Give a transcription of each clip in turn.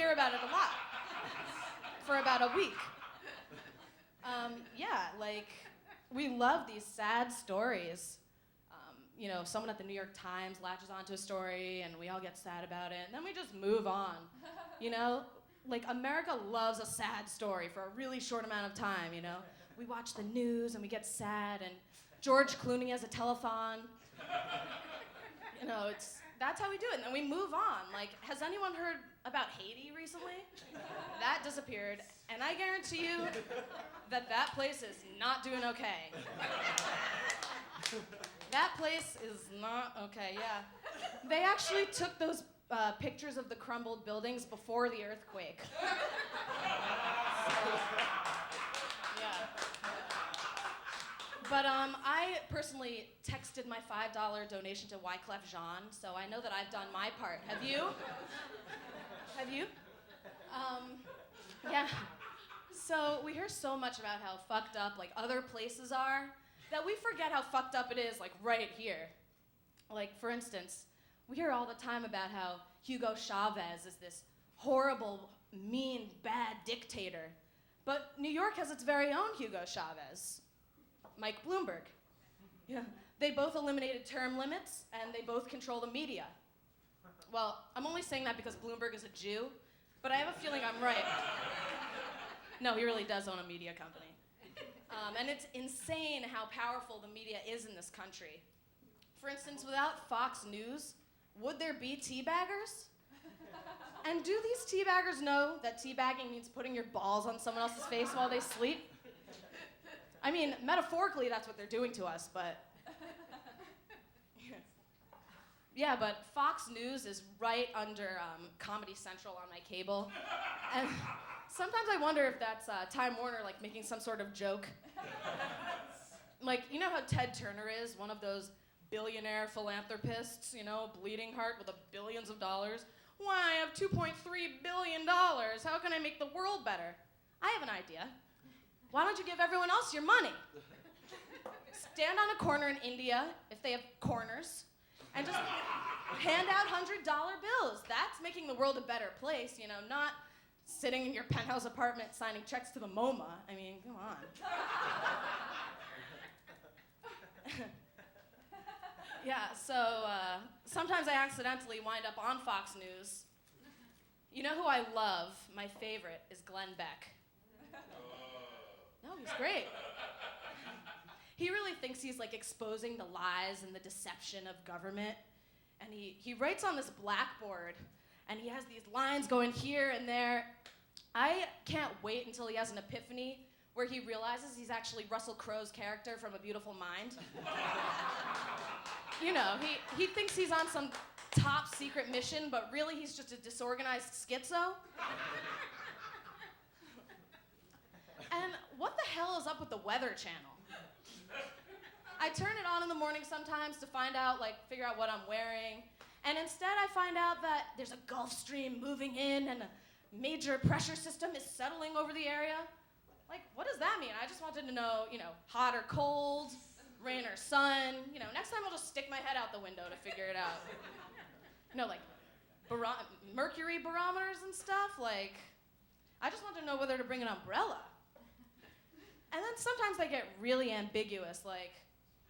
hear about it a lot for about a week. Yeah, like, we love these sad stories. You know, someone at the New York Times latches onto a story and we all get sad about it, and then we just move on. You know, like, America loves a sad story for a really short amount of time, you know? We watch the news and we get sad, and George Clooney has a telethon. You know, that's how we do it, and then we move on. Like, has anyone heard about Haiti recently? That disappeared, and I guarantee you that that place is not doing okay. That place is not okay, yeah. They actually took those pictures of the crumbled buildings before the earthquake. Yeah. But I personally texted my $5 donation to Wyclef Jean, so I know that I've done my part. Have you? Have you? Yeah. So we hear so much about how fucked up, like, other places are, that we forget how fucked up it is, like, right here. Like, for instance, we hear all the time about how Hugo Chavez is this horrible, mean, bad dictator. But New York has its very own Hugo Chavez, Mike Bloomberg. Yeah. They both eliminated term limits, and they both control the media. Well, I'm only saying that because Bloomberg is a Jew, but I have a feeling I'm right. No, he really does own a media company. And it's insane how powerful the media is in this country. For instance, without Fox News, would there be teabaggers? And do these teabaggers know that teabagging means putting your balls on someone else's face while they sleep? I mean, metaphorically, that's what they're doing to us, but... Yeah, but Fox News is right under Comedy Central on my cable. And sometimes I wonder if that's Time Warner, like, making some sort of joke. Like, you know how Ted Turner is, one of those billionaire philanthropists, you know, bleeding heart with billions of dollars? Why, I have $2.3 billion. How can I make the world better? I have an idea. Why don't you give everyone else your money? Stand on a corner in India, if they have corners, and just hand out $100 bills. That's making the world a better place, you know, not sitting in your penthouse apartment signing checks to the MoMA. I mean, come on. Yeah, so sometimes I accidentally wind up on Fox News. You know who I love? My favorite is Glenn Beck. No, he's great. He really thinks he's, like, exposing the lies and the deception of government. And he writes on this blackboard, and he has these lines going here and there. I can't wait until he has an epiphany where he realizes he's actually Russell Crowe's character from A Beautiful Mind. You know, he thinks he's on some top secret mission, but really he's just a disorganized schizo. And what the hell is up with the Weather Channel? I turn it on in the morning sometimes to figure out what I'm wearing, and instead I find out that there's a Gulf Stream moving in and a major pressure system is settling over the area. Like, what does that mean? I just wanted to know, you know, hot or cold, rain or sun. You know, next time I'll just stick my head out the window to figure it out. You know, like, mercury barometers and stuff. Like, I just want to know whether to bring an umbrella. And then sometimes they get really ambiguous, like,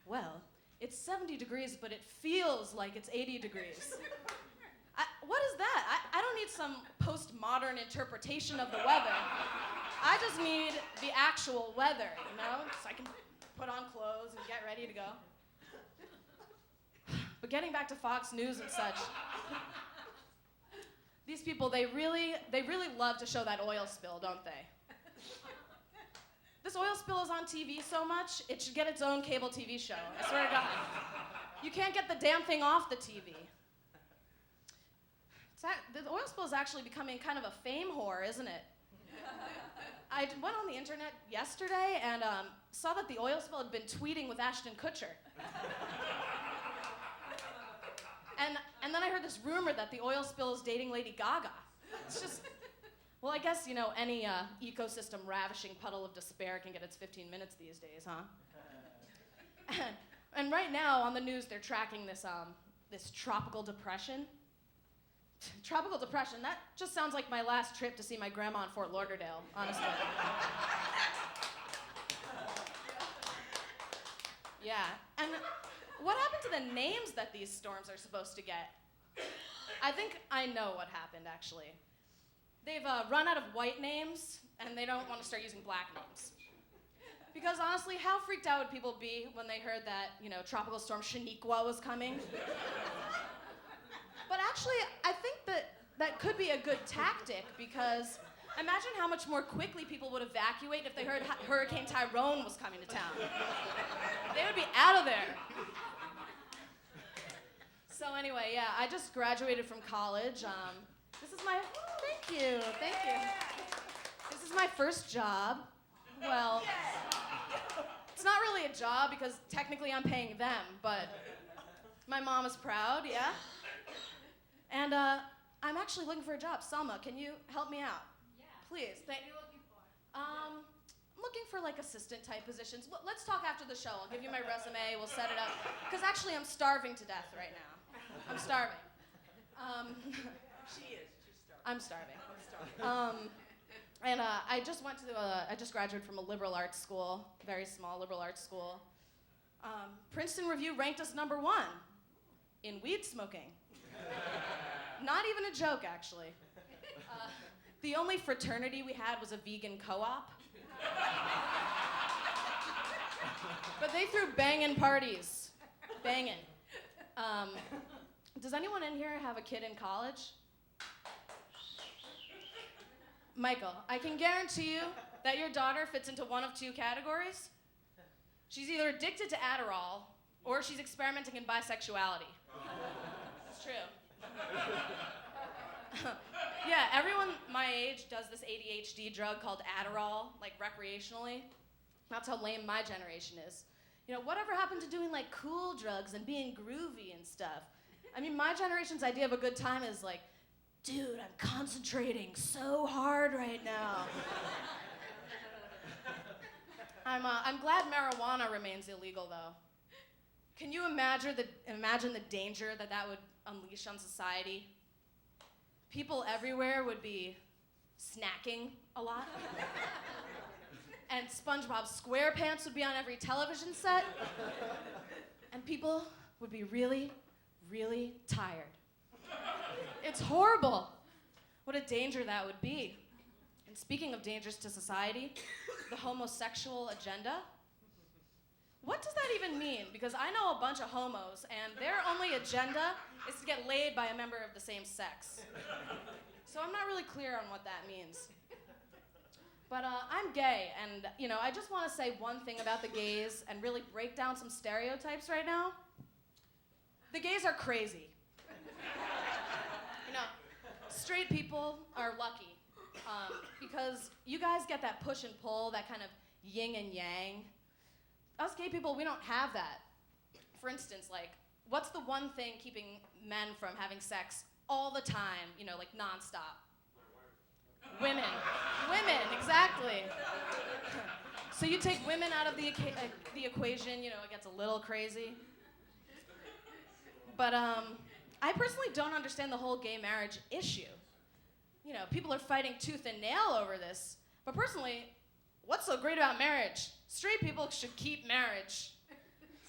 well, it's 70 degrees, but it feels like it's 80 degrees. What is that? I don't need some postmodern interpretation of the weather. I just need the actual weather, you know? So I can put on clothes and get ready to go. But getting back to Fox News and such, these people, they really love to show that oil spill, don't they? This oil spill is on TV so much, it should get its own cable TV show. I swear to God. You can't get the damn thing off the TV. The oil spill is actually becoming kind of a fame whore, isn't it? I went on the internet yesterday and saw that the oil spill had been tweeting with Ashton Kutcher. And then I heard this rumor that the oil spill is dating Lady Gaga. It's just... Well, I guess, you know, any ecosystem-ravishing puddle of despair can get its 15 minutes these days, huh? And right now, on the news, they're tracking this tropical depression. Tropical depression, that just sounds like my last trip to see my grandma in Fort Lauderdale, honestly. Yeah, and what happened to the names that these storms are supposed to get? I think I know what happened, actually. They've run out of white names, and they don't want to start using black names. Because honestly, how freaked out would people be when they heard that, Tropical Storm Shaniqua was coming? But actually, I think that could be a good tactic, because imagine how much more quickly people would evacuate if they heard Hurricane Tyrone was coming to town. They would be out of there. So anyway, yeah, I just graduated from college. Thank you. This is my first job. Well, it's not really a job because technically I'm paying them, but my mom is proud, yeah? And I'm actually looking for a job. Selma, can you help me out? Yeah. Please. What are you looking for? I'm looking for like assistant type positions. Let's talk after the show. I'll give you my resume, we'll set it up. Because actually I'm starving to death right now. I'm starving. She is. She's starving. I'm starving. And I just graduated from a liberal arts school, very small liberal arts school. Princeton Review ranked us #1 in weed smoking. Not even a joke, actually. The only fraternity we had was a vegan co-op. But they threw bangin' parties. Bangin'. Does anyone in here have a kid in college? Michael, I can guarantee you that your daughter fits into one of two categories. She's either addicted to Adderall or she's experimenting in bisexuality. It's true. Yeah, everyone my age does this ADHD drug called Adderall, like recreationally. That's how lame my generation is. Whatever happened to doing like cool drugs and being groovy and stuff? I mean, my generation's idea of a good time is like, dude, I'm concentrating so hard right now. I'm glad marijuana remains illegal, though. Can you imagine the danger that would unleash on society? People everywhere would be snacking a lot. And SpongeBob SquarePants would be on every television set. And people would be really, really tired. It's horrible. What a danger that would be. And speaking of dangers to society, the homosexual agenda. What does that even mean? Because I know a bunch of homos, and their only agenda is to get laid by a member of the same sex. So I'm not really clear on what that means. But I'm gay, and I just want to say one thing about the gays and really break down some stereotypes right now. The gays are crazy. Straight people are lucky because you guys get that push and pull, that kind of yin and yang. Us gay people, we don't have that. For instance, what's the one thing keeping men from having sex all the time, like nonstop? Women. Women, exactly. So you take women out of the equation, it gets a little crazy. But I personally don't understand the whole gay marriage issue. People are fighting tooth and nail over this. But personally, what's so great about marriage? Straight people should keep marriage.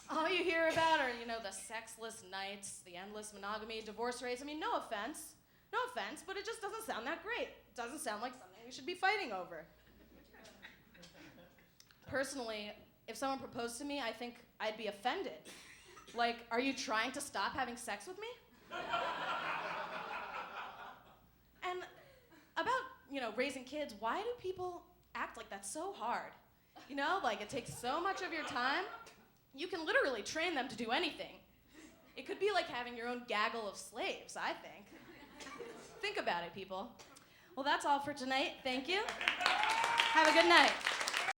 All you hear about are, the sexless nights, the endless monogamy, divorce rates. I mean, no offense, but it just doesn't sound that great. It doesn't sound like something we should be fighting over. Personally, if someone proposed to me, I think I'd be offended. Like, are you trying to stop having sex with me? And about, raising kids, why do people act like that's so hard? It takes so much of your time. You can literally train them to do anything. It could be like having your own gaggle of slaves, I think. Think about it, people. Well, that's all for tonight. Thank you. Have a good night.